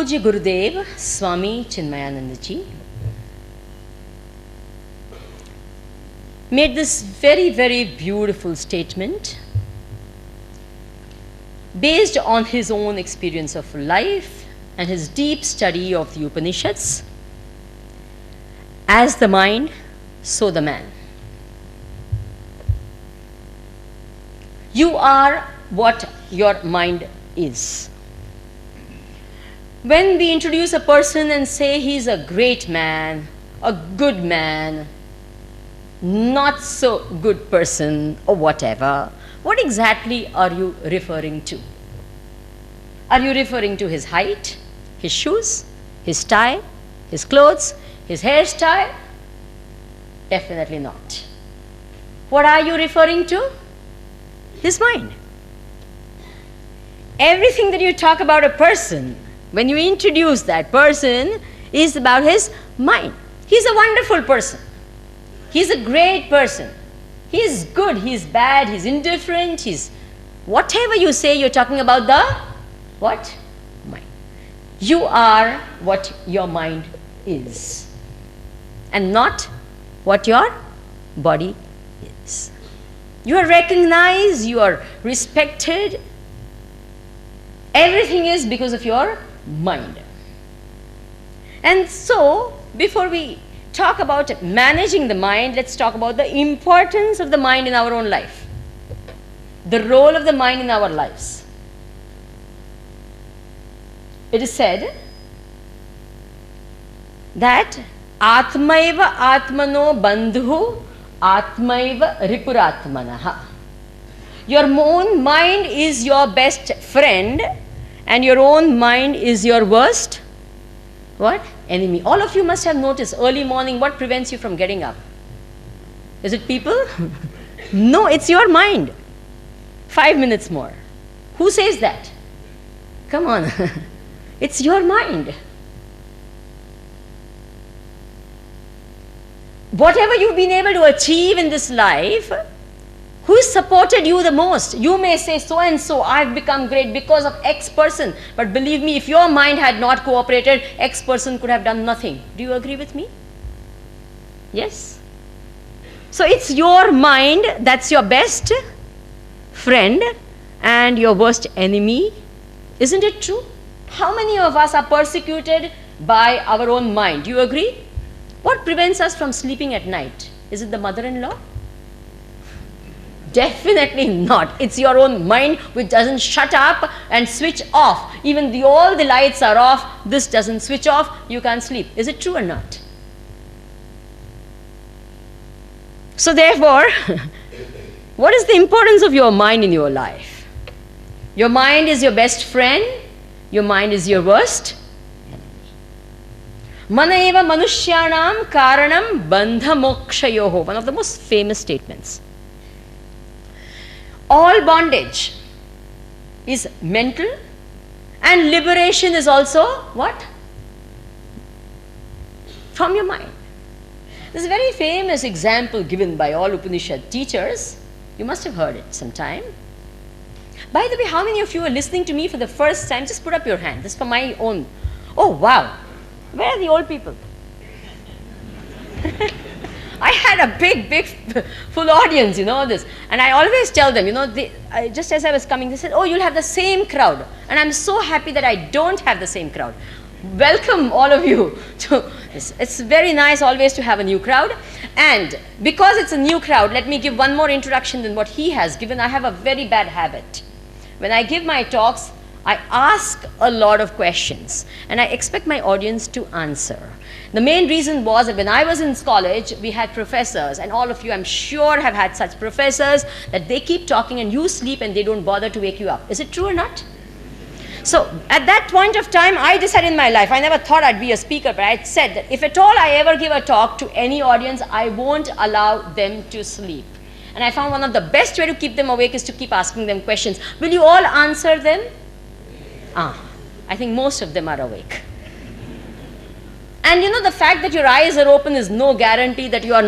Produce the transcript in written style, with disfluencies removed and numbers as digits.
Pujya Gurudev Swami Chinmayanandaji made this very, very beautiful statement based on his own experience of life and his deep study of the Upanishads. As the mind, so the man. You are what your mind is. When we introduce a person and say he's a great man, a good man, not so good person, or whatever, what exactly are you referring to? Are you referring to his height, his shoes, his tie, his clothes, his hairstyle? Definitely not. What are you referring to? His mind. Everything that you talk about a person, when you introduce that person, is about his mind. He's a wonderful person. He's a great person. He's good, he's bad, he's indifferent, he's whatever you say, you're talking about the what? Mind. You are what your mind is, and not what your body is. You are recognized, you are respected. Everything is because of your mind. And so, before we talk about managing the mind, let's talk about the importance of the mind in our own life. The role of the mind in our lives. It is said that Atmaiva Atmano Bandhu Atmaiva Ripuratmanaha. Your own mind is your best friend, and your own mind is your worst what? Enemy. All of you must have noticed early morning, what prevents you from getting up? Is it people? No, it's your mind. 5 minutes more. Who says that? Come on. It's your mind. Whatever you've been able to achieve in this life, who has supported you the most? You may say, so and so, I've become great because of X person. But believe me, if your mind had not cooperated, X person could have done nothing. Do you agree with me? Yes? So it's your mind that's your best friend and your worst enemy. Isn't it true? How many of us are persecuted by our own mind? Do you agree? What prevents us from sleeping at night? Is it the mother-in-law? Definitely not. It's your own mind which doesn't shut up and switch off. Even all the lights are off, this doesn't switch off, you can't sleep. Is it true or not? So therefore, what is the importance of your mind in your life? Your mind is your best friend, your mind is your worst enemy. Manaiva manushyanam karanam bandha mokshayoho, one of the most famous statements. All bondage is mental, and liberation is also what? From your mind. There's a very famous example given by all Upanishad teachers. You must have heard it sometime. By the way, how many of you are listening to me for the first time? Just put up your hand. This is for my own. Oh, wow. Where are the old people? I had a big, full audience, this. And I always tell them, just as I was coming, they said, oh, you'll have the same crowd. And I'm so happy that I don't have the same crowd. Welcome, all of you, to this. It's very nice always to have a new crowd. And because it's a new crowd, let me give one more introduction than what he has given. I have a very bad habit. When I give my talks, I ask a lot of questions, and I expect my audience to answer. The main reason was that when I was in college, we had professors, and all of you, I'm sure, have had such professors that they keep talking and you sleep and they don't bother to wake you up. Is it true or not? So at that point of time, I decided in my life, I never thought I'd be a speaker, but I said that if at all I ever give a talk to any audience, I won't allow them to sleep. And I found one of the best way to keep them awake is to keep asking them questions. Will you all answer them? I think most of them are awake. And the fact that your eyes are open is no guarantee that you are not